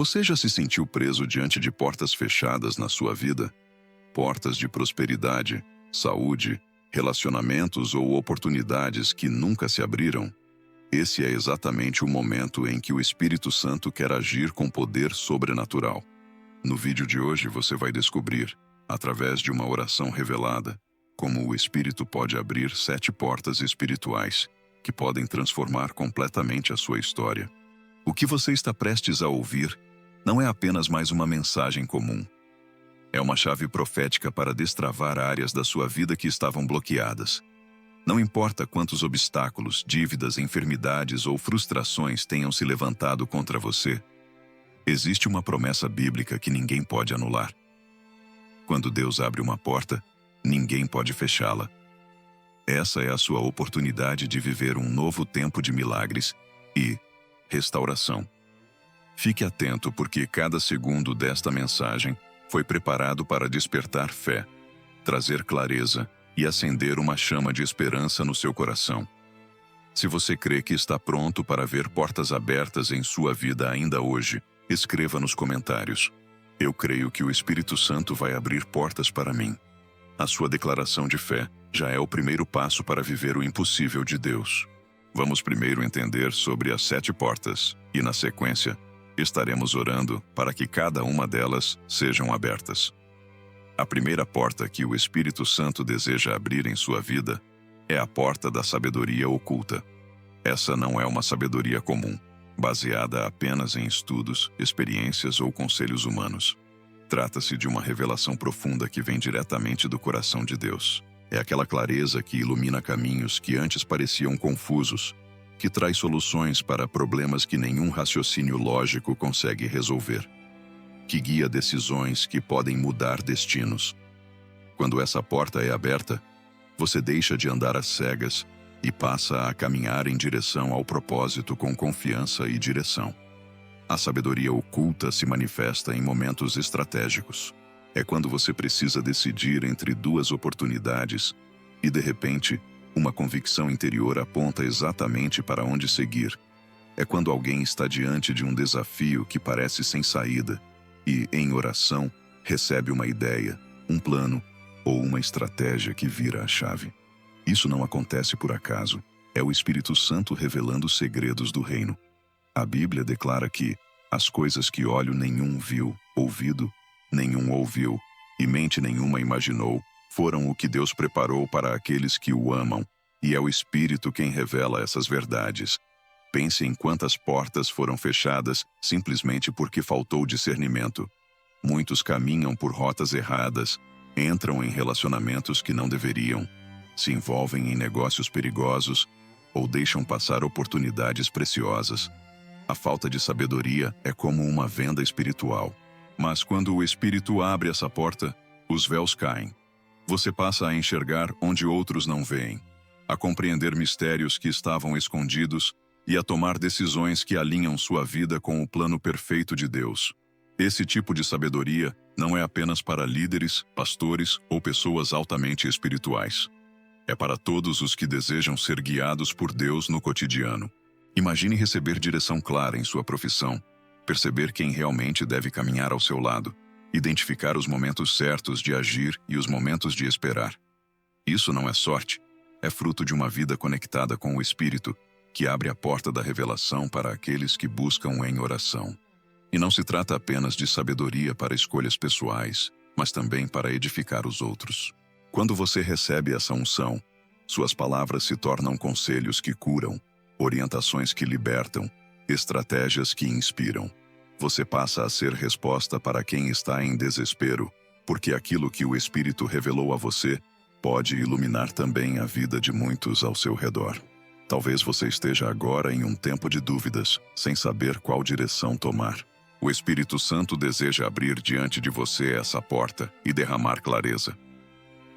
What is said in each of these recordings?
Você já se sentiu preso diante de portas fechadas na sua vida? Portas de prosperidade, saúde, relacionamentos ou oportunidades que nunca se abriram? Esse é exatamente o momento em que o Espírito Santo quer agir com poder sobrenatural. No vídeo de hoje você vai descobrir, através de uma oração revelada, como o Espírito pode abrir 7 portas espirituais que podem transformar completamente a sua história. O que você está prestes a ouvir não é apenas mais uma mensagem comum. É uma chave profética para destravar áreas da sua vida que estavam bloqueadas. Não importa quantos obstáculos, dívidas, enfermidades ou frustrações tenham se levantado contra você, existe uma promessa bíblica que ninguém pode anular. Quando Deus abre uma porta, ninguém pode fechá-la. Essa é a sua oportunidade de viver um novo tempo de milagres e restauração. Fique atento porque cada segundo desta mensagem foi preparado para despertar fé, trazer clareza e acender uma chama de esperança no seu coração. Se você crê que está pronto para ver portas abertas em sua vida ainda hoje, escreva nos comentários: "Eu creio que o Espírito Santo vai abrir portas para mim." A sua declaração de fé já é o primeiro passo para viver o impossível de Deus. Vamos primeiro entender sobre as 7 portas e, na sequência, estaremos orando para que cada uma delas sejam abertas. A primeira porta que o Espírito Santo deseja abrir em sua vida é a porta da sabedoria oculta. Essa não é uma sabedoria comum, baseada apenas em estudos, experiências ou conselhos humanos. Trata-se de uma revelação profunda que vem diretamente do coração de Deus. É aquela clareza que ilumina caminhos que antes pareciam confusos, que traz soluções para problemas que nenhum raciocínio lógico consegue resolver, que guia decisões que podem mudar destinos. Quando essa porta é aberta, você deixa de andar às cegas e passa a caminhar em direção ao propósito com confiança e direção. A sabedoria oculta se manifesta em momentos estratégicos. É quando você precisa decidir entre 2 oportunidades e, de repente, uma convicção interior aponta exatamente para onde seguir. É quando alguém está diante de um desafio que parece sem saída e, em oração, recebe uma ideia, um plano ou uma estratégia que vira a chave. Isso não acontece por acaso. É o Espírito Santo revelando os segredos do reino. A Bíblia declara que as coisas que olho nenhum viu, ouvido nenhum ouviu, e mente nenhuma imaginou, foram o que Deus preparou para aqueles que o amam, e é o Espírito quem revela essas verdades. Pense em quantas portas foram fechadas simplesmente porque faltou discernimento. Muitos caminham por rotas erradas, entram em relacionamentos que não deveriam, se envolvem em negócios perigosos ou deixam passar oportunidades preciosas. A falta de sabedoria é como uma venda espiritual. Mas quando o Espírito abre essa porta, os véus caem. Você passa a enxergar onde outros não veem, a compreender mistérios que estavam escondidos e a tomar decisões que alinham sua vida com o plano perfeito de Deus. Esse tipo de sabedoria não é apenas para líderes, pastores ou pessoas altamente espirituais. É para todos os que desejam ser guiados por Deus no cotidiano. Imagine receber direção clara em sua profissão, perceber quem realmente deve caminhar ao seu lado, identificar os momentos certos de agir e os momentos de esperar. Isso não é sorte, é fruto de uma vida conectada com o Espírito, que abre a porta da revelação para aqueles que buscam em oração. E não se trata apenas de sabedoria para escolhas pessoais, mas também para edificar os outros. Quando você recebe essa unção, suas palavras se tornam conselhos que curam, orientações que libertam, estratégias que inspiram. Você passa a ser resposta para quem está em desespero, porque aquilo que o Espírito revelou a você pode iluminar também a vida de muitos ao seu redor. Talvez você esteja agora em um tempo de dúvidas, sem saber qual direção tomar. O Espírito Santo deseja abrir diante de você essa porta e derramar clareza.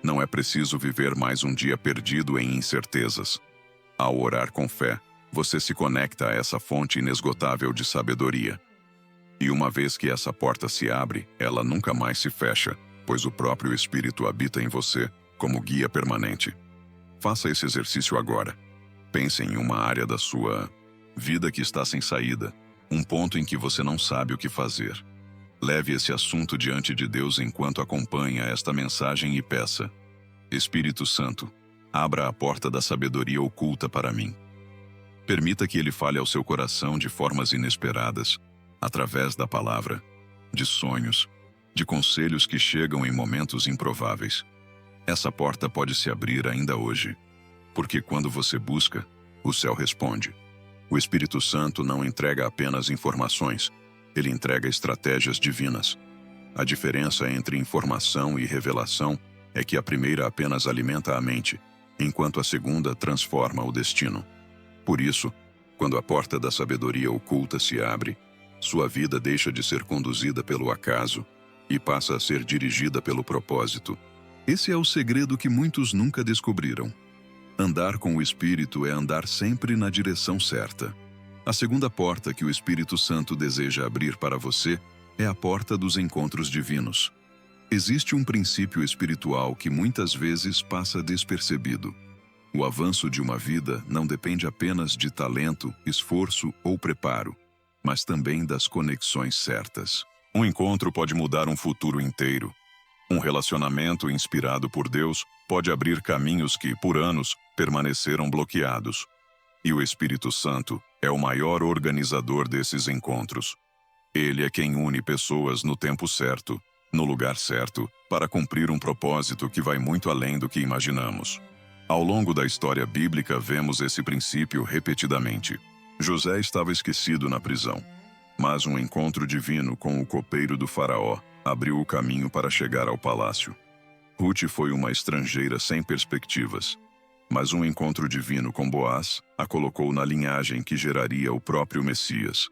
Não é preciso viver mais um dia perdido em incertezas. Ao orar com fé, você se conecta a essa fonte inesgotável de sabedoria. E uma vez que essa porta se abre, ela nunca mais se fecha, pois o próprio Espírito habita em você como guia permanente. Faça esse exercício agora. Pense em uma área da sua vida que está sem saída, um ponto em que você não sabe o que fazer. Leve esse assunto diante de Deus enquanto acompanha esta mensagem e peça: Espírito Santo, abra a porta da sabedoria oculta para mim. Permita que Ele fale ao seu coração de formas inesperadas, através da palavra, de sonhos, de conselhos que chegam em momentos improváveis. Essa porta pode se abrir ainda hoje, porque quando você busca, o céu responde. O Espírito Santo não entrega apenas informações, ele entrega estratégias divinas. A diferença entre informação e revelação é que a primeira apenas alimenta a mente, enquanto a segunda transforma o destino. Por isso, quando a porta da sabedoria oculta se abre, sua vida deixa de ser conduzida pelo acaso e passa a ser dirigida pelo propósito. Esse é o segredo que muitos nunca descobriram. Andar com o Espírito é andar sempre na direção certa. A segunda porta que o Espírito Santo deseja abrir para você é a porta dos encontros divinos. Existe um princípio espiritual que muitas vezes passa despercebido. O avanço de uma vida não depende apenas de talento, esforço ou preparo, mas também das conexões certas. Um encontro pode mudar um futuro inteiro. Um relacionamento inspirado por Deus pode abrir caminhos que, por anos, permaneceram bloqueados. E o Espírito Santo é o maior organizador desses encontros. Ele é quem une pessoas no tempo certo, no lugar certo, para cumprir um propósito que vai muito além do que imaginamos. Ao longo da história bíblica, vemos esse princípio repetidamente. José estava esquecido na prisão, mas um encontro divino com o copeiro do faraó abriu o caminho para chegar ao palácio. Ruth foi uma estrangeira sem perspectivas, mas um encontro divino com Boaz a colocou na linhagem que geraria o próprio Messias.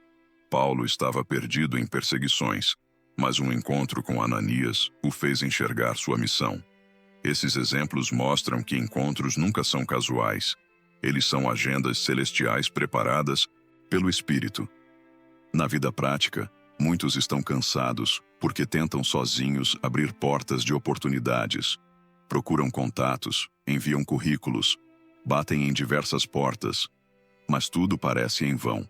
Paulo estava perdido em perseguições, mas um encontro com Ananias o fez enxergar sua missão. Esses exemplos mostram que encontros nunca são casuais. Eles são agendas celestiais preparadas pelo Espírito. Na vida prática, muitos estão cansados porque tentam sozinhos abrir portas de oportunidades. Procuram contatos, enviam currículos, batem em diversas portas, mas tudo parece em vão.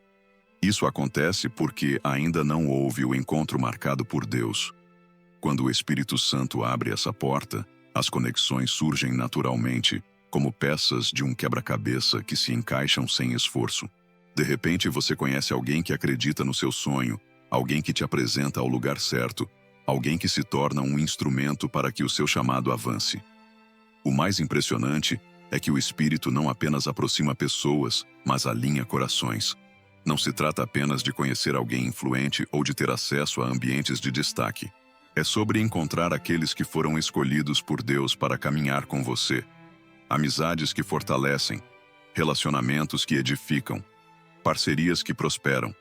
Isso acontece porque ainda não houve o encontro marcado por Deus. Quando o Espírito Santo abre essa porta, as conexões surgem naturalmente, como peças de um quebra-cabeça que se encaixam sem esforço. De repente você conhece alguém que acredita no seu sonho, alguém que te apresenta ao lugar certo, alguém que se torna um instrumento para que o seu chamado avance. O mais impressionante é que o Espírito não apenas aproxima pessoas, mas alinha corações. Não se trata apenas de conhecer alguém influente ou de ter acesso a ambientes de destaque. É sobre encontrar aqueles que foram escolhidos por Deus para caminhar com você. Amizades que fortalecem, relacionamentos que edificam, parcerias que prosperam.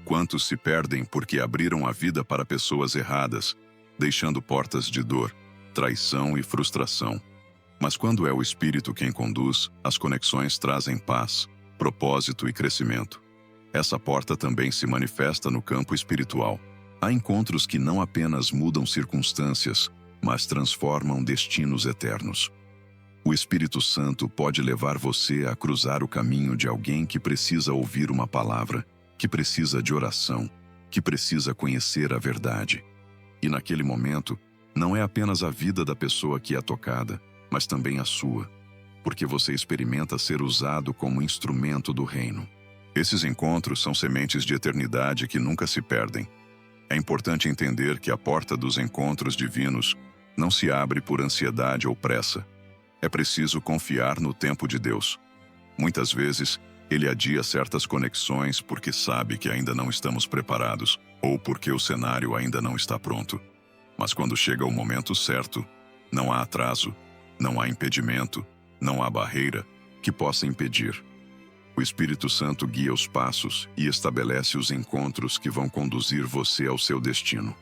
Quantos se perdem porque abriram a vida para pessoas erradas, deixando portas de dor, traição e frustração. Mas quando é o Espírito quem conduz, as conexões trazem paz, propósito e crescimento. Essa porta também se manifesta no campo espiritual. Há encontros que não apenas mudam circunstâncias, mas transformam destinos eternos. O Espírito Santo pode levar você a cruzar o caminho de alguém que precisa ouvir uma palavra, que precisa de oração, que precisa conhecer a verdade. E naquele momento, não é apenas a vida da pessoa que é tocada, mas também a sua, porque você experimenta ser usado como instrumento do reino. Esses encontros são sementes de eternidade que nunca se perdem. É importante entender que a porta dos encontros divinos não se abre por ansiedade ou pressa. É preciso confiar no tempo de Deus. Muitas vezes, Ele adia certas conexões porque sabe que ainda não estamos preparados, ou porque o cenário ainda não está pronto. Mas quando chega o momento certo, não há atraso, não há impedimento, não há barreira que possa impedir. O Espírito Santo guia os passos e estabelece os encontros que vão conduzir você ao seu destino.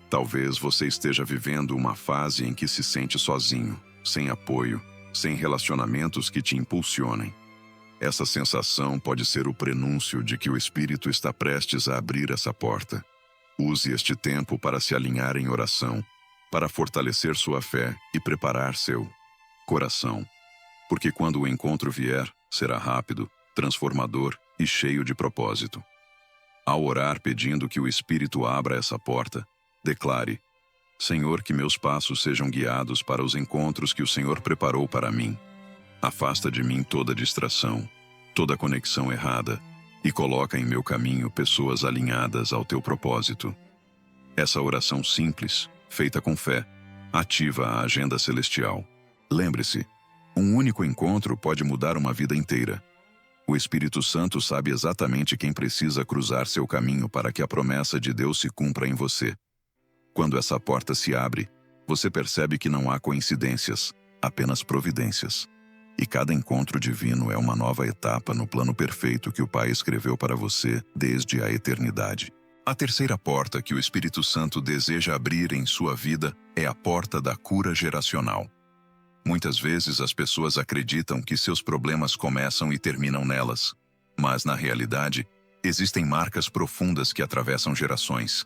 Talvez você esteja vivendo uma fase em que se sente sozinho, sem apoio, sem relacionamentos que te impulsionem. Essa sensação pode ser o prenúncio de que o Espírito está prestes a abrir essa porta. Use este tempo para se alinhar em oração, para fortalecer sua fé e preparar seu coração. Porque quando o encontro vier, será rápido, transformador e cheio de propósito. Ao orar pedindo que o Espírito abra essa porta, declare: Senhor, que meus passos sejam guiados para os encontros que o Senhor preparou para mim. Afasta de mim toda distração, toda conexão errada, e coloca em meu caminho pessoas alinhadas ao teu propósito. Essa oração simples, feita com fé, ativa a agenda celestial. Lembre-se, um único encontro pode mudar uma vida inteira. O Espírito Santo sabe exatamente quem precisa cruzar seu caminho para que a promessa de Deus se cumpra em você. Quando essa porta se abre, você percebe que não há coincidências, apenas providências. E cada encontro divino é uma nova etapa no plano perfeito que o Pai escreveu para você desde a eternidade. A terceira porta que o Espírito Santo deseja abrir em sua vida é a porta da cura geracional. Muitas vezes as pessoas acreditam que seus problemas começam e terminam nelas, mas na realidade, existem marcas profundas que atravessam gerações.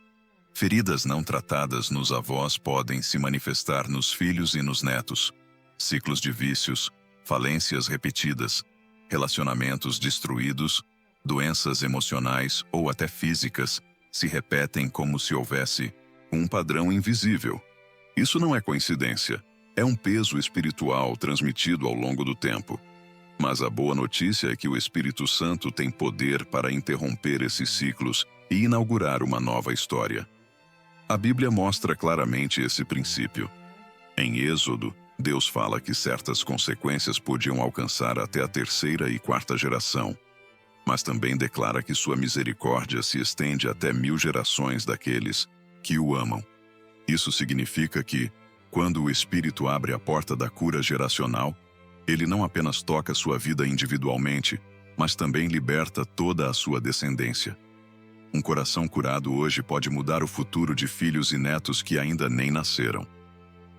Feridas não tratadas nos avós podem se manifestar nos filhos e nos netos. Ciclos de vícios, falências repetidas, relacionamentos destruídos, doenças emocionais ou até físicas se repetem como se houvesse um padrão invisível. Isso não é coincidência, é um peso espiritual transmitido ao longo do tempo. Mas a boa notícia é que o Espírito Santo tem poder para interromper esses ciclos e inaugurar uma nova história. A Bíblia mostra claramente esse princípio. Em Êxodo, Deus fala que certas consequências podiam alcançar até a terceira e quarta geração, mas também declara que sua misericórdia se estende até 1000 gerações daqueles que o amam. Isso significa que, quando o Espírito abre a porta da cura geracional, ele não apenas toca sua vida individualmente, mas também liberta toda a sua descendência. Um coração curado hoje pode mudar o futuro de filhos e netos que ainda nem nasceram.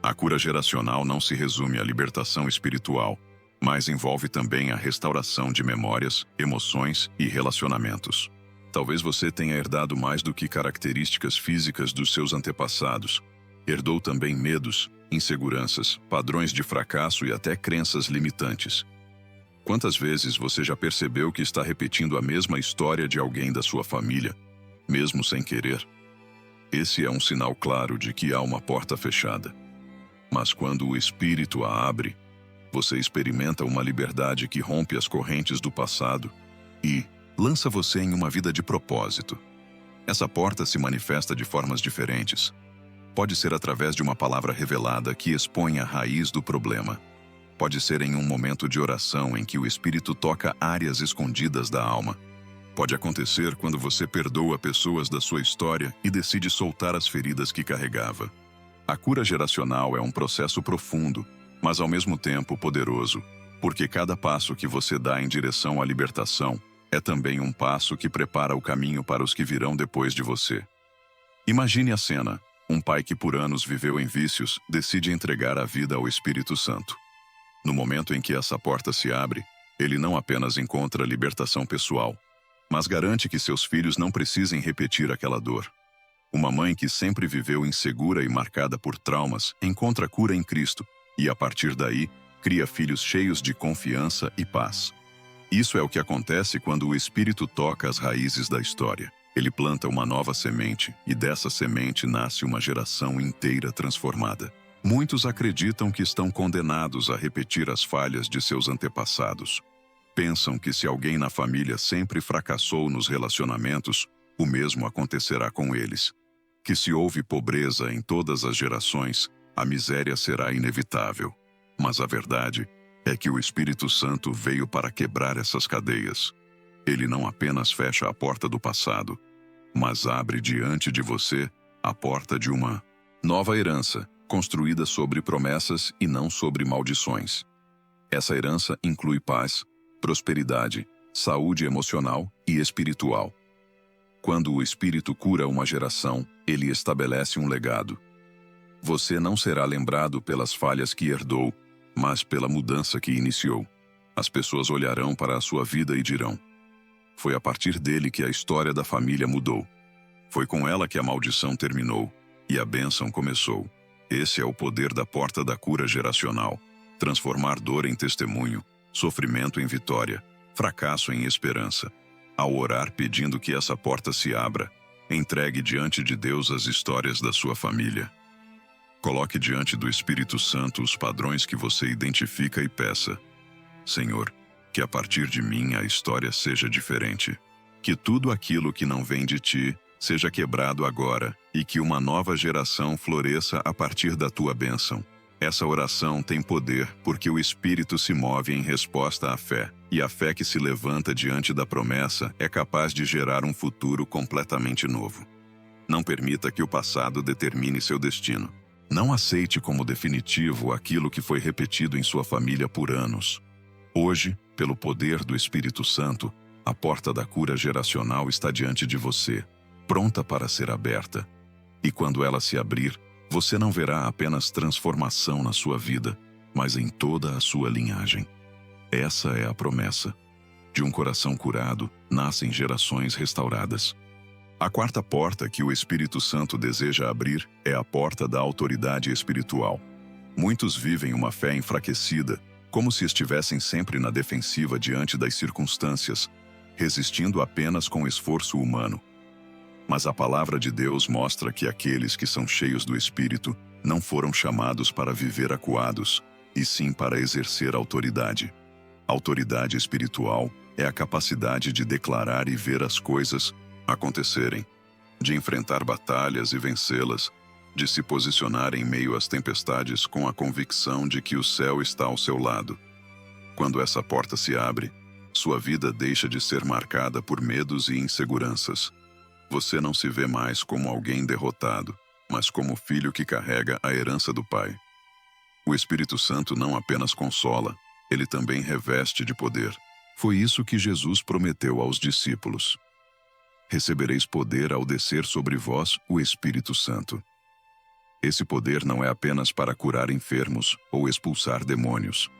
A cura geracional não se resume à libertação espiritual, mas envolve também a restauração de memórias, emoções e relacionamentos. Talvez você tenha herdado mais do que características físicas dos seus antepassados. Herdou também medos, inseguranças, padrões de fracasso e até crenças limitantes. Quantas vezes você já percebeu que está repetindo a mesma história de alguém da sua família, mesmo sem querer? Esse é um sinal claro de que há uma porta fechada. Mas quando o Espírito a abre, você experimenta uma liberdade que rompe as correntes do passado e lança você em uma vida de propósito. Essa porta se manifesta de formas diferentes. Pode ser através de uma palavra revelada que expõe a raiz do problema. Pode ser em um momento de oração em que o Espírito toca áreas escondidas da alma. Pode acontecer quando você perdoa pessoas da sua história e decide soltar as feridas que carregava. A cura geracional é um processo profundo, mas ao mesmo tempo poderoso, porque cada passo que você dá em direção à libertação é também um passo que prepara o caminho para os que virão depois de você. Imagine a cena: um pai que por anos viveu em vícios decide entregar a vida ao Espírito Santo. No momento em que essa porta se abre, ele não apenas encontra libertação pessoal, mas garante que seus filhos não precisem repetir aquela dor. Uma mãe que sempre viveu insegura e marcada por traumas encontra cura em Cristo e, a partir daí, cria filhos cheios de confiança e paz. Isso é o que acontece quando o Espírito toca as raízes da história. Ele planta uma nova semente e dessa semente nasce uma geração inteira transformada. Muitos acreditam que estão condenados a repetir as falhas de seus antepassados. Pensam que se alguém na família sempre fracassou nos relacionamentos, o mesmo acontecerá com eles. Que se houve pobreza em todas as gerações, a miséria será inevitável. Mas a verdade é que o Espírito Santo veio para quebrar essas cadeias. Ele não apenas fecha a porta do passado, mas abre diante de você a porta de uma nova herança, construída sobre promessas e não sobre maldições. Essa herança inclui paz, prosperidade, saúde emocional e espiritual. Quando o Espírito cura uma geração, ele estabelece um legado. Você não será lembrado pelas falhas que herdou, mas pela mudança que iniciou. As pessoas olharão para a sua vida e dirão: foi a partir dele que a história da família mudou. Foi com ela que a maldição terminou e a bênção começou. Esse é o poder da porta da cura geracional: transformar dor em testemunho, sofrimento em vitória, fracasso em esperança. Ao orar pedindo que essa porta se abra, entregue diante de Deus as histórias da sua família. Coloque diante do Espírito Santo os padrões que você identifica e peça: Senhor, que a partir de mim a história seja diferente. Que tudo aquilo que não vem de ti seja quebrado agora e que uma nova geração floresça a partir da tua bênção. Essa oração tem poder porque o Espírito se move em resposta à fé, e a fé que se levanta diante da promessa é capaz de gerar um futuro completamente novo. Não permita que o passado determine seu destino. Não aceite como definitivo aquilo que foi repetido em sua família por anos. Hoje, pelo poder do Espírito Santo, a porta da cura geracional está diante de você, pronta para ser aberta. E quando ela se abrir, você não verá apenas transformação na sua vida, mas em toda a sua linhagem. Essa é a promessa. De um coração curado, nascem gerações restauradas. A quarta porta que o Espírito Santo deseja abrir é a porta da autoridade espiritual. Muitos vivem uma fé enfraquecida, como se estivessem sempre na defensiva diante das circunstâncias, resistindo apenas com esforço humano. Mas a palavra de Deus mostra que aqueles que são cheios do Espírito não foram chamados para viver acuados, e sim para exercer autoridade. Autoridade espiritual é a capacidade de declarar e ver as coisas acontecerem, de enfrentar batalhas e vencê-las, de se posicionar em meio às tempestades com a convicção de que o céu está ao seu lado. Quando essa porta se abre, sua vida deixa de ser marcada por medos e inseguranças. Você não se vê mais como alguém derrotado, mas como filho que carrega a herança do Pai. O Espírito Santo não apenas consola, ele também reveste de poder. Foi isso que Jesus prometeu aos discípulos. Recebereis poder ao descer sobre vós o Espírito Santo. Esse poder não é apenas para curar enfermos ou expulsar demônios,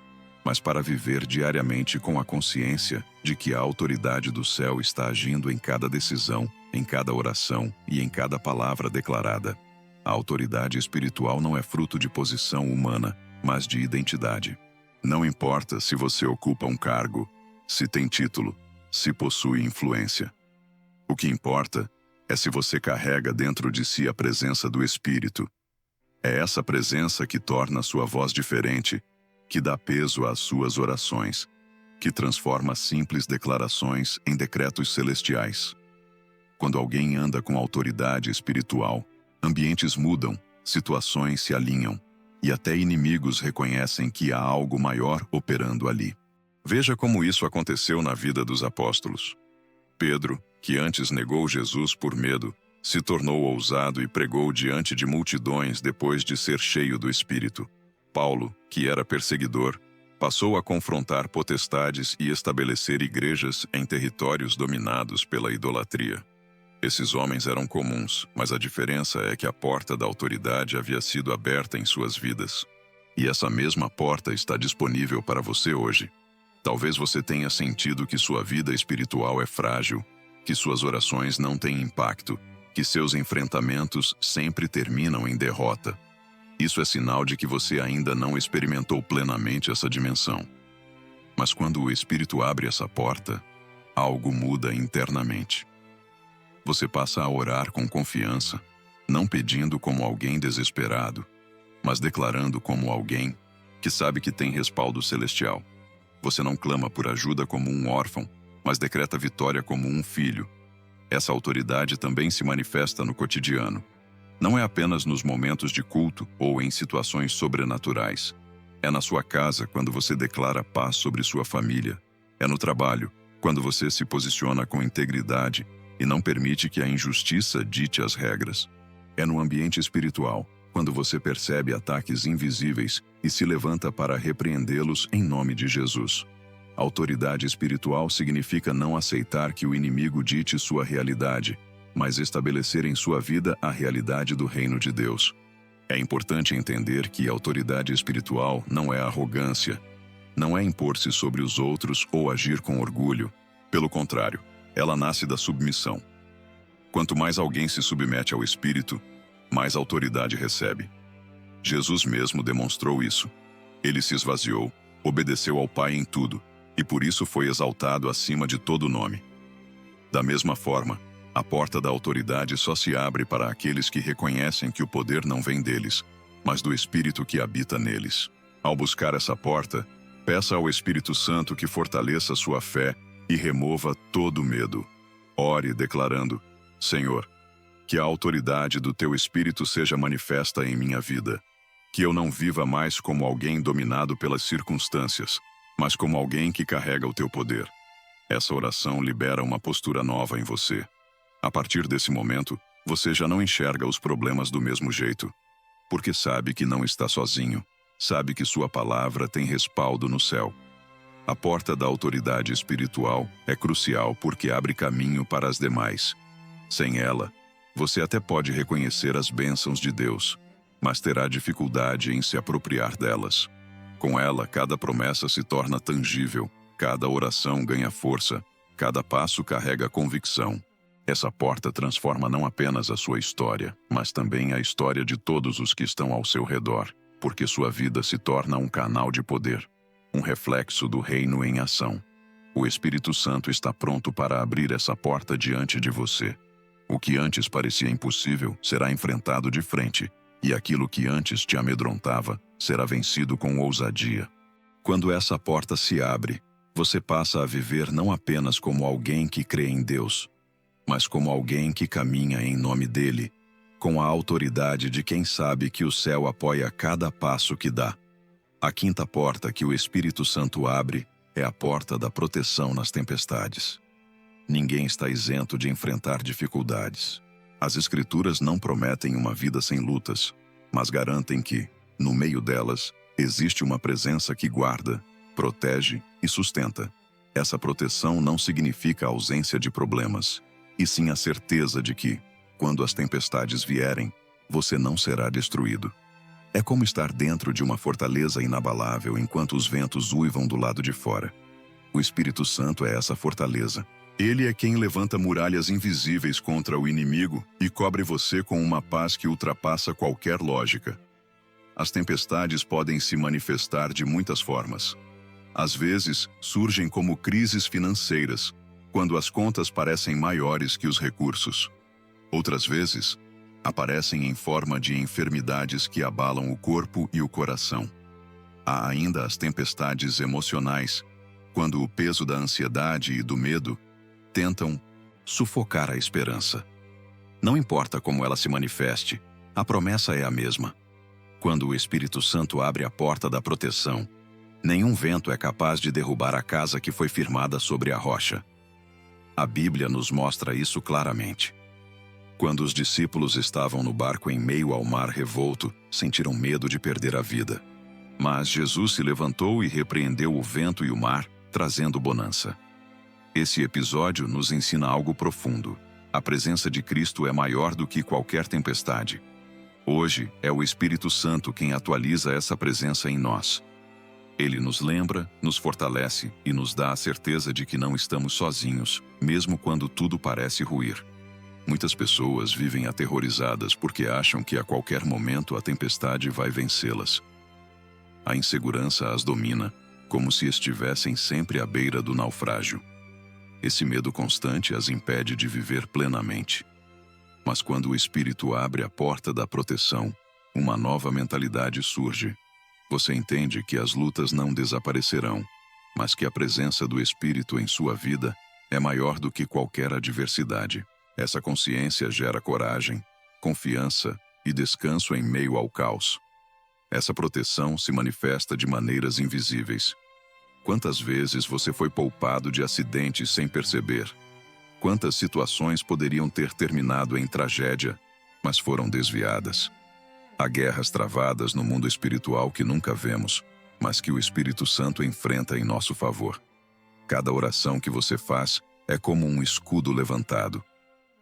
mas para viver diariamente com a consciência de que a autoridade do céu está agindo em cada decisão, em cada oração e em cada palavra declarada. A autoridade espiritual não é fruto de posição humana, mas de identidade. Não importa se você ocupa um cargo, se tem título, se possui influência. O que importa é se você carrega dentro de si a presença do Espírito. É essa presença que torna sua voz diferente, que dá peso às suas orações, que transforma simples declarações em decretos celestiais. Quando alguém anda com autoridade espiritual, ambientes mudam, situações se alinham, e até inimigos reconhecem que há algo maior operando ali. Veja como isso aconteceu na vida dos apóstolos. Pedro, que antes negou Jesus por medo, se tornou ousado e pregou diante de multidões depois de ser cheio do Espírito. Paulo, que era perseguidor, passou a confrontar potestades e estabelecer igrejas em territórios dominados pela idolatria. Esses homens eram comuns, mas a diferença é que a porta da autoridade havia sido aberta em suas vidas. E essa mesma porta está disponível para você hoje. Talvez você tenha sentido que sua vida espiritual é frágil, que suas orações não têm impacto, que seus enfrentamentos sempre terminam em derrota. Isso é sinal de que você ainda não experimentou plenamente essa dimensão. Mas quando o Espírito abre essa porta, algo muda internamente. Você passa a orar com confiança, não pedindo como alguém desesperado, mas declarando como alguém que sabe que tem respaldo celestial. Você não clama por ajuda como um órfão, mas decreta vitória como um filho. Essa autoridade também se manifesta no cotidiano. Não é apenas nos momentos de culto ou em situações sobrenaturais. É na sua casa, quando você declara paz sobre sua família. É no trabalho, quando você se posiciona com integridade e não permite que a injustiça dite as regras. É no ambiente espiritual, quando você percebe ataques invisíveis e se levanta para repreendê-los em nome de Jesus. Autoridade espiritual significa não aceitar que o inimigo dite sua realidade, mas estabelecer em sua vida a realidade do reino de Deus. É importante entender que a autoridade espiritual não é arrogância, não é impor-se sobre os outros ou agir com orgulho. Pelo contrário, ela nasce da submissão. Quanto mais alguém se submete ao Espírito, mais autoridade recebe. Jesus mesmo demonstrou isso. Ele se esvaziou, obedeceu ao Pai em tudo, e por isso foi exaltado acima de todo nome. Da mesma forma, a porta da autoridade só se abre para aqueles que reconhecem que o poder não vem deles, mas do Espírito que habita neles. Ao buscar essa porta, peça ao Espírito Santo que fortaleça sua fé e remova todo medo. Ore declarando: Senhor, que a autoridade do Teu Espírito seja manifesta em minha vida. Que eu não viva mais como alguém dominado pelas circunstâncias, mas como alguém que carrega o Teu poder. Essa oração libera uma postura nova em você. A partir desse momento, você já não enxerga os problemas do mesmo jeito, porque sabe que não está sozinho, sabe que sua palavra tem respaldo no céu. A porta da autoridade espiritual é crucial porque abre caminho para as demais. Sem ela, você até pode reconhecer as bênçãos de Deus, mas terá dificuldade em se apropriar delas. Com ela, cada promessa se torna tangível, cada oração ganha força, cada passo carrega convicção. Essa porta transforma não apenas a sua história, mas também a história de todos os que estão ao seu redor, porque sua vida se torna um canal de poder, um reflexo do reino em ação. O Espírito Santo está pronto para abrir essa porta diante de você. O que antes parecia impossível será enfrentado de frente, e aquilo que antes te amedrontava será vencido com ousadia. Quando essa porta se abre, você passa a viver não apenas como alguém que crê em Deus, mas como alguém que caminha em nome dele, com a autoridade de quem sabe que o céu apoia cada passo que dá. A quinta porta que o Espírito Santo abre é a porta da proteção nas tempestades. Ninguém está isento de enfrentar dificuldades. As Escrituras não prometem uma vida sem lutas, mas garantem que, no meio delas, existe uma presença que guarda, protege e sustenta. Essa proteção não significa a ausência de problemas, e sim a certeza de que, quando as tempestades vierem, você não será destruído. É como estar dentro de uma fortaleza inabalável enquanto os ventos uivam do lado de fora. O Espírito Santo é essa fortaleza. Ele é quem levanta muralhas invisíveis contra o inimigo e cobre você com uma paz que ultrapassa qualquer lógica. As tempestades podem se manifestar de muitas formas. Às vezes, surgem como crises financeiras, quando as contas parecem maiores que os recursos. Outras vezes, aparecem em forma de enfermidades que abalam o corpo e o coração. Há ainda as tempestades emocionais, quando o peso da ansiedade e do medo tentam sufocar a esperança. Não importa como ela se manifeste, a promessa é a mesma. Quando o Espírito Santo abre a porta da proteção, nenhum vento é capaz de derrubar a casa que foi firmada sobre a rocha. A Bíblia nos mostra isso claramente. Quando os discípulos estavam no barco em meio ao mar revolto, sentiram medo de perder a vida. Mas Jesus se levantou e repreendeu o vento e o mar, trazendo bonança. Esse episódio nos ensina algo profundo. A presença de Cristo é maior do que qualquer tempestade. Hoje, é o Espírito Santo quem atualiza essa presença em nós. Ele nos lembra, nos fortalece e nos dá a certeza de que não estamos sozinhos, mesmo quando tudo parece ruir. Muitas pessoas vivem aterrorizadas porque acham que a qualquer momento a tempestade vai vencê-las. A insegurança as domina, como se estivessem sempre à beira do naufrágio. Esse medo constante as impede de viver plenamente. Mas quando o Espírito abre a porta da proteção, uma nova mentalidade surge. Você entende que as lutas não desaparecerão, mas que a presença do Espírito em sua vida é maior do que qualquer adversidade. Essa consciência gera coragem, confiança e descanso em meio ao caos. Essa proteção se manifesta de maneiras invisíveis. Quantas vezes você foi poupado de acidentes sem perceber? Quantas situações poderiam ter terminado em tragédia, mas foram desviadas? Há guerras travadas no mundo espiritual que nunca vemos, mas que o Espírito Santo enfrenta em nosso favor. Cada oração que você faz é como um escudo levantado.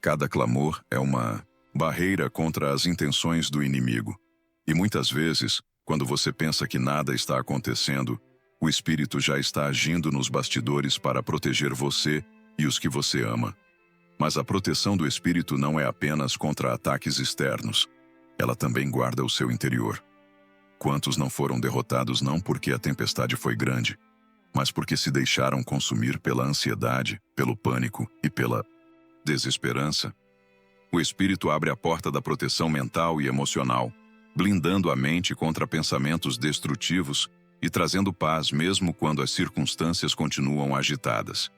Cada clamor é uma barreira contra as intenções do inimigo. E muitas vezes, quando você pensa que nada está acontecendo, o Espírito já está agindo nos bastidores para proteger você e os que você ama. Mas a proteção do Espírito não é apenas contra ataques externos. Ela também guarda o seu interior. Quantos não foram derrotados não porque a tempestade foi grande, mas porque se deixaram consumir pela ansiedade, pelo pânico e pela desesperança. O Espírito abre a porta da proteção mental e emocional, blindando a mente contra pensamentos destrutivos e trazendo paz mesmo quando as circunstâncias continuam agitadas.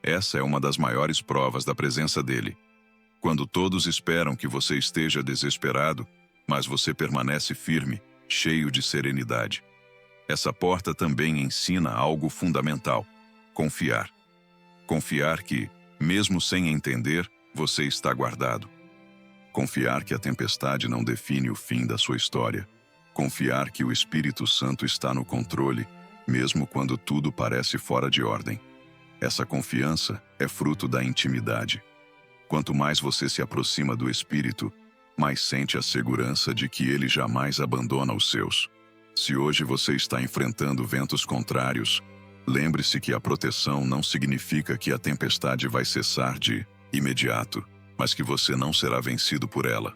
Essa é uma das maiores provas da presença dele. Quando todos esperam que você esteja desesperado, mas você permanece firme, cheio de serenidade. Essa porta também ensina algo fundamental: confiar. Confiar que, mesmo sem entender, você está guardado. Confiar que a tempestade não define o fim da sua história. Confiar que o Espírito Santo está no controle, mesmo quando tudo parece fora de ordem. Essa confiança é fruto da intimidade. Quanto mais você se aproxima do Espírito, mais sente a segurança de que ele jamais abandona os seus. Se hoje você está enfrentando ventos contrários, lembre-se que a proteção não significa que a tempestade vai cessar de imediato, mas que você não será vencido por ela.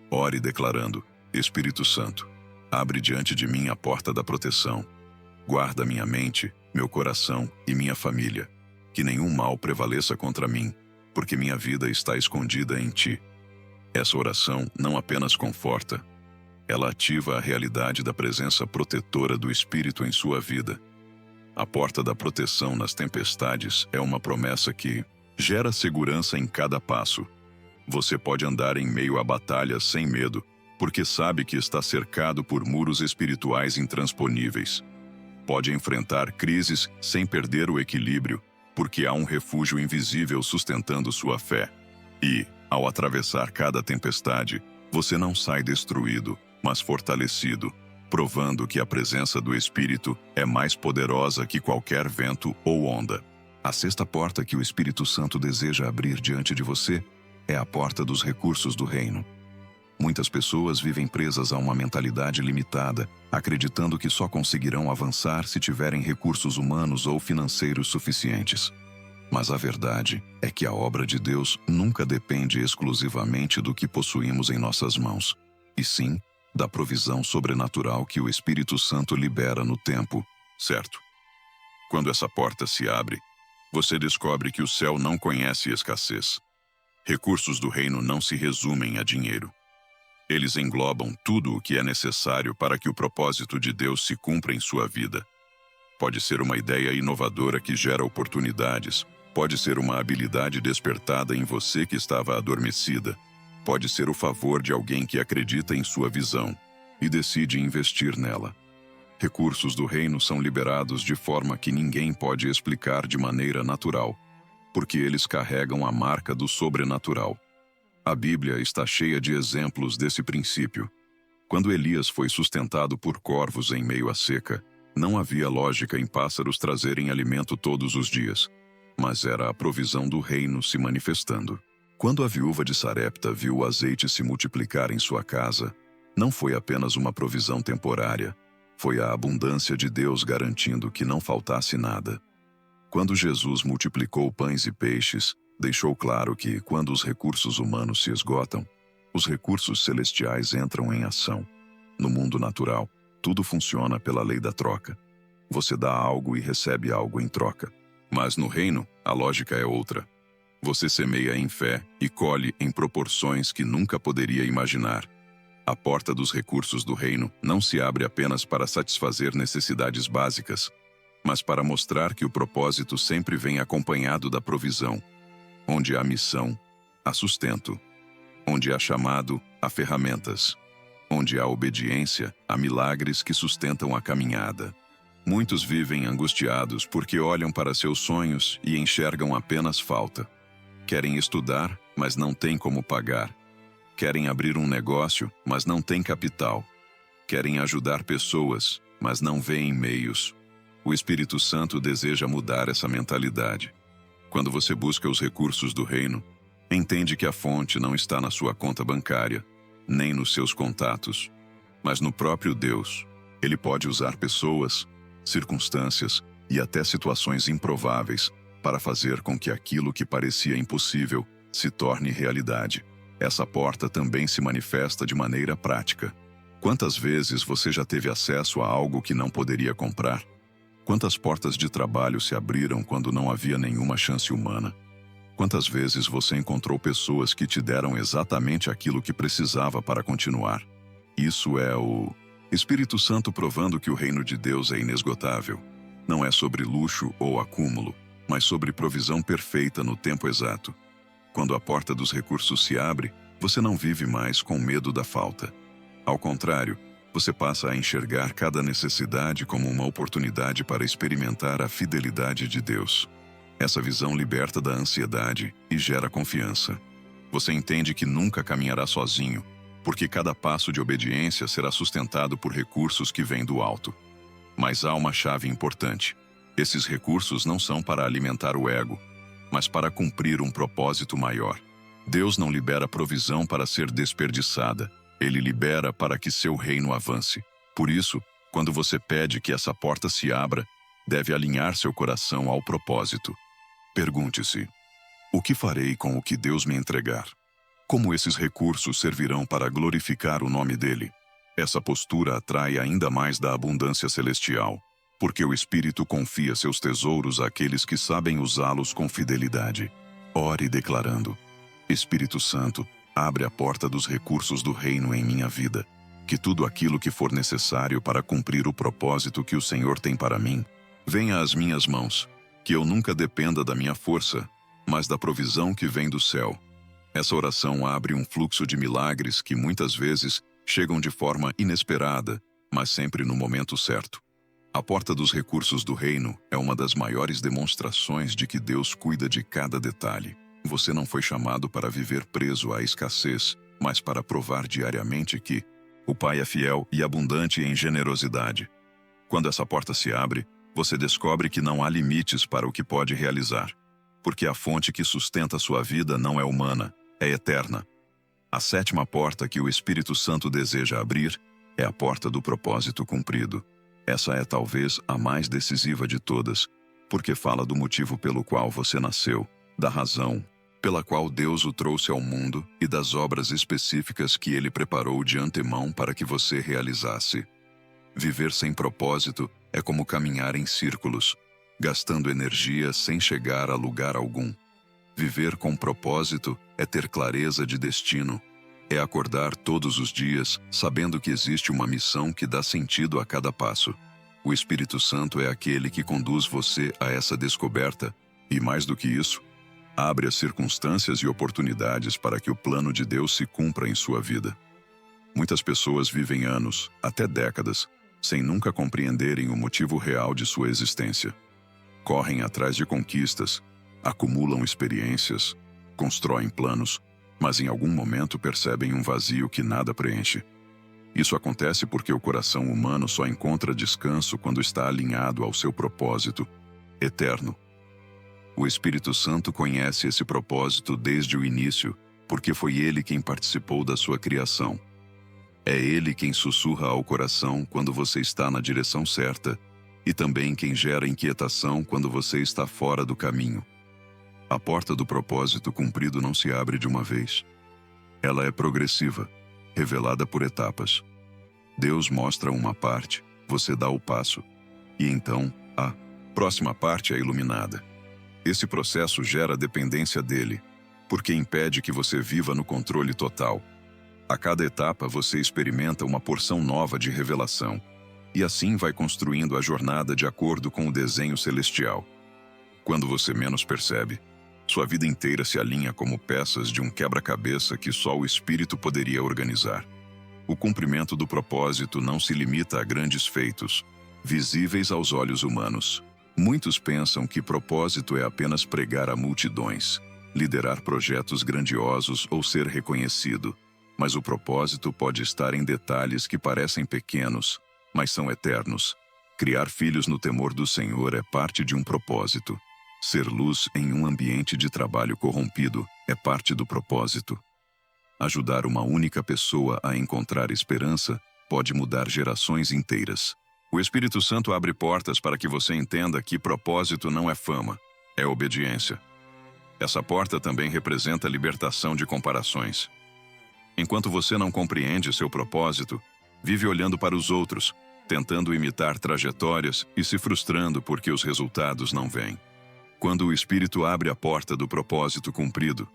Ore declarando: Espírito Santo, abre diante de mim a porta da proteção. Guarda minha mente, meu coração e minha família. Que nenhum mal prevaleça contra mim, porque minha vida está escondida em ti. Essa oração não apenas conforta, ela ativa a realidade da presença protetora do Espírito em sua vida. A porta da proteção nas tempestades é uma promessa que gera segurança em cada passo. Você pode andar em meio a batalhas sem medo, porque sabe que está cercado por muros espirituais intransponíveis. Pode enfrentar crises sem perder o equilíbrio, porque há um refúgio invisível sustentando sua fé. E, ao atravessar cada tempestade, você não sai destruído, mas fortalecido, provando que a presença do Espírito é mais poderosa que qualquer vento ou onda. A sexta porta que o Espírito Santo deseja abrir diante de você é a porta dos recursos do reino. Muitas pessoas vivem presas a uma mentalidade limitada, acreditando que só conseguirão avançar se tiverem recursos humanos ou financeiros suficientes. Mas a verdade é que a obra de Deus nunca depende exclusivamente do que possuímos em nossas mãos, e sim da provisão sobrenatural que o Espírito Santo libera no tempo certo. Quando essa porta se abre, você descobre que o céu não conhece escassez. Recursos do reino não se resumem a dinheiro. Eles englobam tudo o que é necessário para que o propósito de Deus se cumpra em sua vida. Pode ser uma ideia inovadora que gera oportunidades, pode ser uma habilidade despertada em você que estava adormecida, pode ser o favor de alguém que acredita em sua visão e decide investir nela. Recursos do reino são liberados de forma que ninguém pode explicar de maneira natural, porque eles carregam a marca do sobrenatural. A Bíblia está cheia de exemplos desse princípio. Quando Elias foi sustentado por corvos em meio à seca, não havia lógica em pássaros trazerem alimento todos os dias, mas era a provisão do reino se manifestando. Quando a viúva de Sarepta viu o azeite se multiplicar em sua casa, não foi apenas uma provisão temporária, foi a abundância de Deus garantindo que não faltasse nada. Quando Jesus multiplicou pães e peixes, deixou claro que, quando os recursos humanos se esgotam, os recursos celestiais entram em ação. No mundo natural, tudo funciona pela lei da troca. Você dá algo e recebe algo em troca. Mas no reino, a lógica é outra. Você semeia em fé e colhe em proporções que nunca poderia imaginar. A porta dos recursos do reino não se abre apenas para satisfazer necessidades básicas, mas para mostrar que o propósito sempre vem acompanhado da provisão. Onde há missão, há sustento. Onde há chamado, há ferramentas. Onde há obediência, há milagres que sustentam a caminhada. Muitos vivem angustiados porque olham para seus sonhos e enxergam apenas falta. Querem estudar, mas não têm como pagar. Querem abrir um negócio, mas não têm capital. Querem ajudar pessoas, mas não veem meios. O Espírito Santo deseja mudar essa mentalidade. Quando você busca os recursos do reino, entende que a fonte não está na sua conta bancária, nem nos seus contatos, mas no próprio Deus. Ele pode usar pessoas, circunstâncias e até situações improváveis para fazer com que aquilo que parecia impossível se torne realidade. Essa porta também se manifesta de maneira prática. Quantas vezes você já teve acesso a algo que não poderia comprar? Quantas portas de trabalho se abriram quando não havia nenhuma chance humana? Quantas vezes você encontrou pessoas que te deram exatamente aquilo que precisava para continuar? Isso é o Espírito Santo provando que o reino de Deus é inesgotável. Não é sobre luxo ou acúmulo, mas sobre provisão perfeita no tempo exato. Quando a porta dos recursos se abre, você não vive mais com medo da falta. Ao contrário, você passa a enxergar cada necessidade como uma oportunidade para experimentar a fidelidade de Deus. Essa visão liberta da ansiedade e gera confiança. Você entende que nunca caminhará sozinho, porque cada passo de obediência será sustentado por recursos que vêm do alto. Mas há uma chave importante. Esses recursos não são para alimentar o ego, mas para cumprir um propósito maior. Deus não libera provisão para ser desperdiçada. Ele libera para que seu reino avance. Por isso, quando você pede que essa porta se abra, deve alinhar seu coração ao propósito. Pergunte-se: o que farei com o que Deus me entregar? Como esses recursos servirão para glorificar o nome dele? Essa postura atrai ainda mais da abundância celestial, porque o Espírito confia seus tesouros àqueles que sabem usá-los com fidelidade. Ore declarando: Espírito Santo, abre a porta dos recursos do reino em minha vida, que tudo aquilo que for necessário para cumprir o propósito que o Senhor tem para mim, venha às minhas mãos, que eu nunca dependa da minha força, mas da provisão que vem do céu. Essa oração abre um fluxo de milagres que muitas vezes chegam de forma inesperada, mas sempre no momento certo. A porta dos recursos do reino é uma das maiores demonstrações de que Deus cuida de cada detalhe. Você não foi chamado para viver preso à escassez, mas para provar diariamente que o Pai é fiel e abundante em generosidade. Quando essa porta se abre, você descobre que não há limites para o que pode realizar, porque a fonte que sustenta sua vida não é humana, é eterna. A sétima porta que o Espírito Santo deseja abrir é a porta do propósito cumprido. Essa é talvez a mais decisiva de todas, porque fala do motivo pelo qual você nasceu, da razão pela qual Deus o trouxe ao mundo e das obras específicas que Ele preparou de antemão para que você realizasse. Viver sem propósito é como caminhar em círculos, gastando energia sem chegar a lugar algum. Viver com propósito é ter clareza de destino, é acordar todos os dias sabendo que existe uma missão que dá sentido a cada passo. O Espírito Santo é aquele que conduz você a essa descoberta e, mais do que isso, abre as circunstâncias e oportunidades para que o plano de Deus se cumpra em sua vida. Muitas pessoas vivem anos, até décadas, sem nunca compreenderem o motivo real de sua existência. Correm atrás de conquistas, acumulam experiências, constroem planos, mas em algum momento percebem um vazio que nada preenche. Isso acontece porque o coração humano só encontra descanso quando está alinhado ao seu propósito eterno. O Espírito Santo conhece esse propósito desde o início, porque foi ele quem participou da sua criação. É ele quem sussurra ao coração quando você está na direção certa e também quem gera inquietação quando você está fora do caminho. A porta do propósito cumprido não se abre de uma vez. Ela é progressiva, revelada por etapas. Deus mostra uma parte, você dá o passo, e então a próxima parte é iluminada. Esse processo gera dependência dele, porque impede que você viva no controle total. A cada etapa você experimenta uma porção nova de revelação, e assim vai construindo a jornada de acordo com o desenho celestial. Quando você menos percebe, sua vida inteira se alinha como peças de um quebra-cabeça que só o Espírito poderia organizar. O cumprimento do propósito não se limita a grandes feitos, visíveis aos olhos humanos. Muitos pensam que propósito é apenas pregar a multidões, liderar projetos grandiosos ou ser reconhecido. Mas o propósito pode estar em detalhes que parecem pequenos, mas são eternos. Criar filhos no temor do Senhor é parte de um propósito. Ser luz em um ambiente de trabalho corrompido é parte do propósito. Ajudar uma única pessoa a encontrar esperança pode mudar gerações inteiras. O Espírito Santo abre portas para que você entenda que propósito não é fama, é obediência. Essa porta também representa a libertação de comparações. Enquanto você não compreende seu propósito, vive olhando para os outros, tentando imitar trajetórias e se frustrando porque os resultados não vêm. Quando o Espírito abre a porta do propósito cumprido,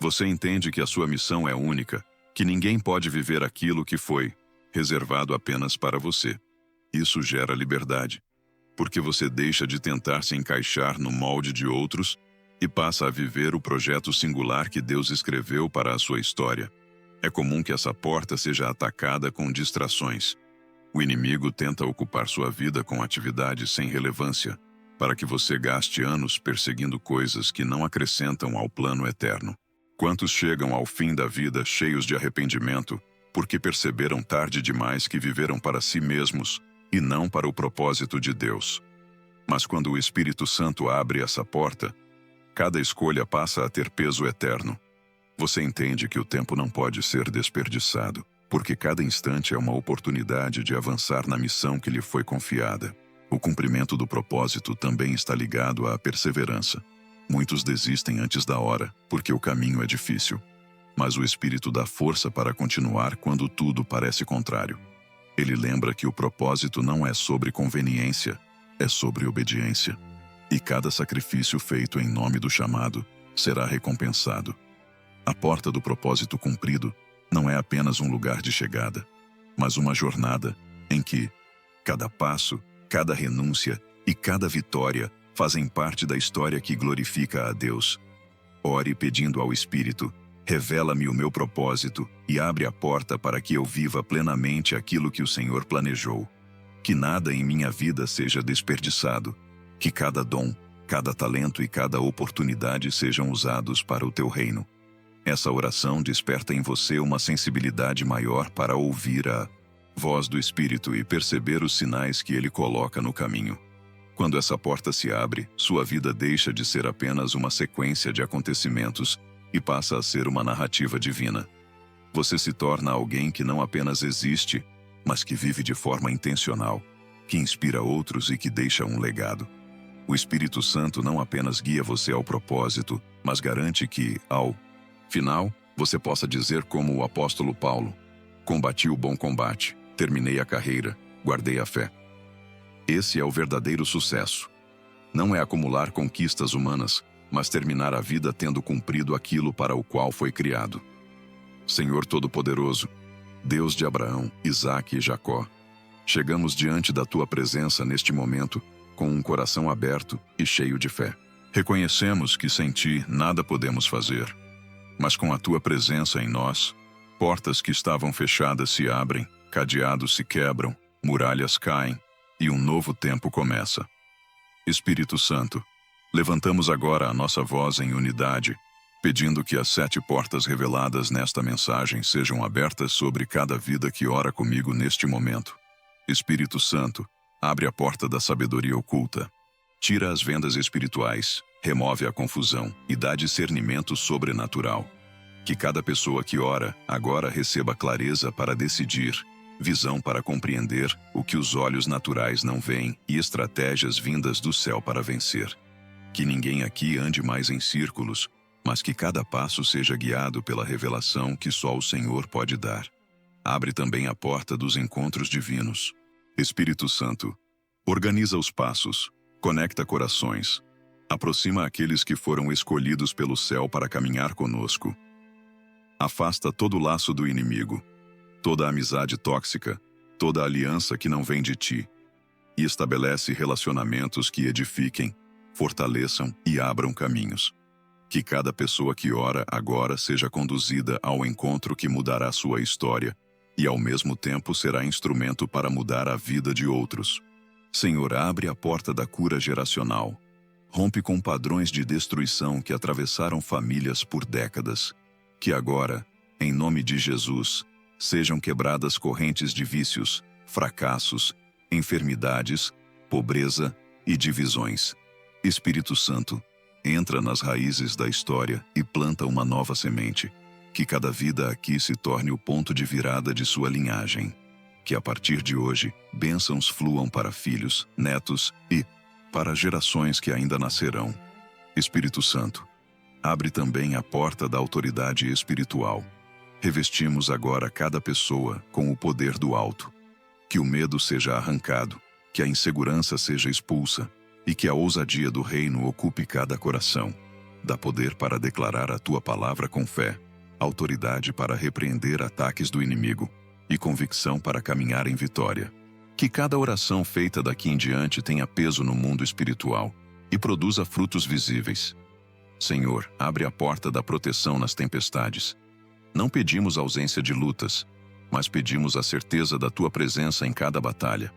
você entende que a sua missão é única, que ninguém pode viver aquilo que foi reservado apenas para você. Isso gera liberdade, porque você deixa de tentar se encaixar no molde de outros e passa a viver o projeto singular que Deus escreveu para a sua história. É comum que essa porta seja atacada com distrações. O inimigo tenta ocupar sua vida com atividades sem relevância, para que você gaste anos perseguindo coisas que não acrescentam ao plano eterno. Quantos chegam ao fim da vida cheios de arrependimento, porque perceberam tarde demais que viveram para si mesmos e não para o propósito de Deus? Mas quando o Espírito Santo abre essa porta, cada escolha passa a ter peso eterno. Você entende que o tempo não pode ser desperdiçado, porque cada instante é uma oportunidade de avançar na missão que lhe foi confiada. O cumprimento do propósito também está ligado à perseverança. Muitos desistem antes da hora, porque o caminho é difícil. Mas o Espírito dá força para continuar quando tudo parece contrário. Ele lembra que o propósito não é sobre conveniência, é sobre obediência. E cada sacrifício feito em nome do chamado será recompensado. A porta do propósito cumprido não é apenas um lugar de chegada, mas uma jornada em que cada passo, cada renúncia e cada vitória fazem parte da história que glorifica a Deus. Ore pedindo ao Espírito: revela-me o meu propósito e abre a porta para que eu viva plenamente aquilo que o Senhor planejou. Que nada em minha vida seja desperdiçado, que cada dom, cada talento e cada oportunidade sejam usados para o teu reino. Essa oração desperta em você uma sensibilidade maior para ouvir a voz do Espírito e perceber os sinais que ele coloca no caminho. Quando essa porta se abre, sua vida deixa de ser apenas uma sequência de acontecimentos e passa a ser uma narrativa divina. Você se torna alguém que não apenas existe, mas que vive de forma intencional, que inspira outros e que deixa um legado. O Espírito Santo não apenas guia você ao propósito, mas garante que, ao final, você possa dizer como o apóstolo Paulo: combati o bom combate, terminei a carreira, guardei a fé. Esse é o verdadeiro sucesso. Não é acumular conquistas humanas, mas terminar a vida tendo cumprido aquilo para o qual foi criado. Senhor Todo-Poderoso, Deus de Abraão, Isaque e Jacó, chegamos diante da tua presença neste momento com um coração aberto e cheio de fé. Reconhecemos que sem ti nada podemos fazer, mas com a tua presença em nós, portas que estavam fechadas se abrem, cadeados se quebram, muralhas caem e um novo tempo começa. Espírito Santo, levantamos agora a nossa voz em unidade, pedindo que as 7 portas reveladas nesta mensagem sejam abertas sobre cada vida que ora comigo neste momento. Espírito Santo, abre a porta da sabedoria oculta, tira as vendas espirituais, remove a confusão e dá discernimento sobrenatural. Que cada pessoa que ora agora receba clareza para decidir, visão para compreender o que os olhos naturais não veem e estratégias vindas do céu para vencer. Que ninguém aqui ande mais em círculos, mas que cada passo seja guiado pela revelação que só o Senhor pode dar. Abre também a porta dos encontros divinos. Espírito Santo, organiza os passos, conecta corações, aproxima aqueles que foram escolhidos pelo céu para caminhar conosco. Afasta todo o laço do inimigo, toda amizade tóxica, toda aliança que não vem de ti, e estabelece relacionamentos que edifiquem, fortaleçam e abram caminhos. Que cada pessoa que ora agora seja conduzida ao encontro que mudará sua história e ao mesmo tempo será instrumento para mudar a vida de outros. Senhor, abre a porta da cura geracional. Rompe com padrões de destruição que atravessaram famílias por décadas. Que agora, em nome de Jesus, sejam quebradas correntes de vícios, fracassos, enfermidades, pobreza e divisões. Espírito Santo, entra nas raízes da história e planta uma nova semente. Que cada vida aqui se torne o ponto de virada de sua linhagem. Que a partir de hoje, bênçãos fluam para filhos, netos e para gerações que ainda nascerão. Espírito Santo, abre também a porta da autoridade espiritual. Revestimos agora cada pessoa com o poder do alto. Que o medo seja arrancado, que a insegurança seja expulsa e que a ousadia do reino ocupe cada coração. Dá poder para declarar a tua palavra com fé, autoridade para repreender ataques do inimigo e convicção para caminhar em vitória. Que cada oração feita daqui em diante tenha peso no mundo espiritual e produza frutos visíveis. Senhor, abre a porta da proteção nas tempestades. Não pedimos ausência de lutas, mas pedimos a certeza da tua presença em cada batalha.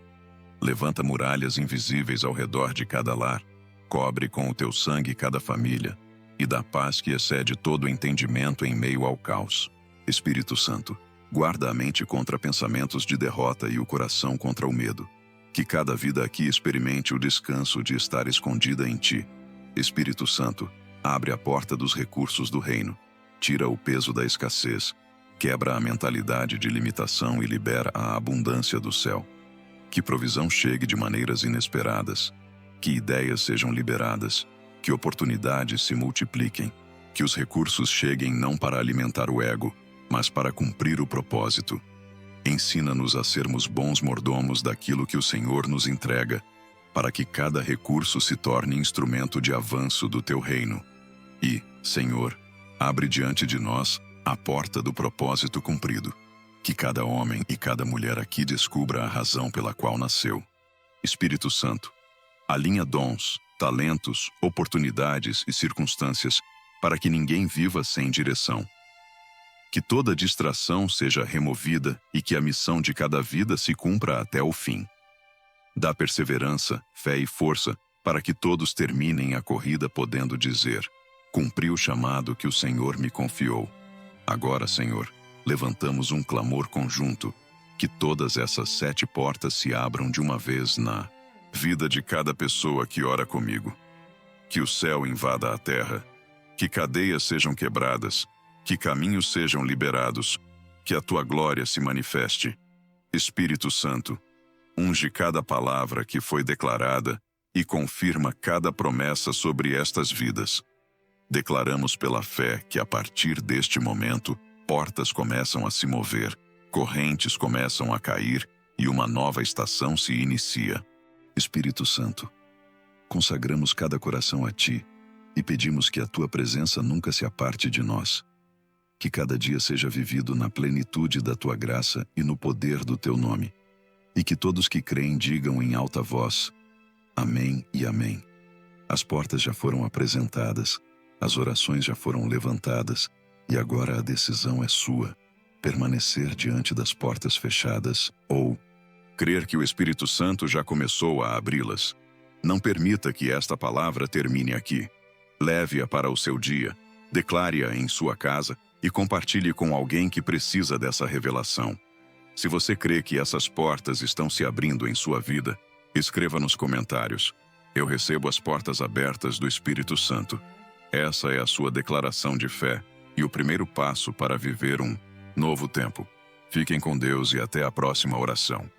Levanta muralhas invisíveis ao redor de cada lar, cobre com o teu sangue cada família, e dá paz que excede todo o entendimento em meio ao caos. Espírito Santo, guarda a mente contra pensamentos de derrota e o coração contra o medo. Que cada vida aqui experimente o descanso de estar escondida em ti. Espírito Santo, abre a porta dos recursos do reino, tira o peso da escassez, quebra a mentalidade de limitação e libera a abundância do céu. Que provisão chegue de maneiras inesperadas, que ideias sejam liberadas, que oportunidades se multipliquem, que os recursos cheguem não para alimentar o ego, mas para cumprir o propósito. Ensina-nos a sermos bons mordomos daquilo que o Senhor nos entrega, para que cada recurso se torne instrumento de avanço do teu reino. E, Senhor, abre diante de nós a porta do propósito cumprido. Que cada homem e cada mulher aqui descubra a razão pela qual nasceu. Espírito Santo, alinha dons, talentos, oportunidades e circunstâncias para que ninguém viva sem direção. Que toda distração seja removida e que a missão de cada vida se cumpra até o fim. Dá perseverança, fé e força para que todos terminem a corrida podendo dizer: cumpri o chamado que o Senhor me confiou. Agora, Senhor, levantamos um clamor conjunto, que todas essas 7 portas se abram de uma vez na vida de cada pessoa que ora comigo. Que o céu invada a terra, que cadeias sejam quebradas, que caminhos sejam liberados, que a tua glória se manifeste. Espírito Santo, unge cada palavra que foi declarada e confirma cada promessa sobre estas vidas. Declaramos pela fé que a partir deste momento, portas começam a se mover, correntes começam a cair e uma nova estação se inicia. Espírito Santo, consagramos cada coração a ti e pedimos que a tua presença nunca se aparte de nós. Que cada dia seja vivido na plenitude da tua graça e no poder do teu nome. E que todos que creem digam em alta voz: Amém e Amém. As portas já foram apresentadas, as orações já foram levantadas, e agora a decisão é sua: permanecer diante das portas fechadas ou crer que o Espírito Santo já começou a abri-las. Não permita que esta palavra termine aqui. Leve-a para o seu dia, declare-a em sua casa e compartilhe com alguém que precisa dessa revelação. Se você crê que essas portas estão se abrindo em sua vida, escreva nos comentários: eu recebo as portas abertas do Espírito Santo. Essa é a sua declaração de fé e o primeiro passo para viver um novo tempo. Fiquem com Deus e até a próxima oração.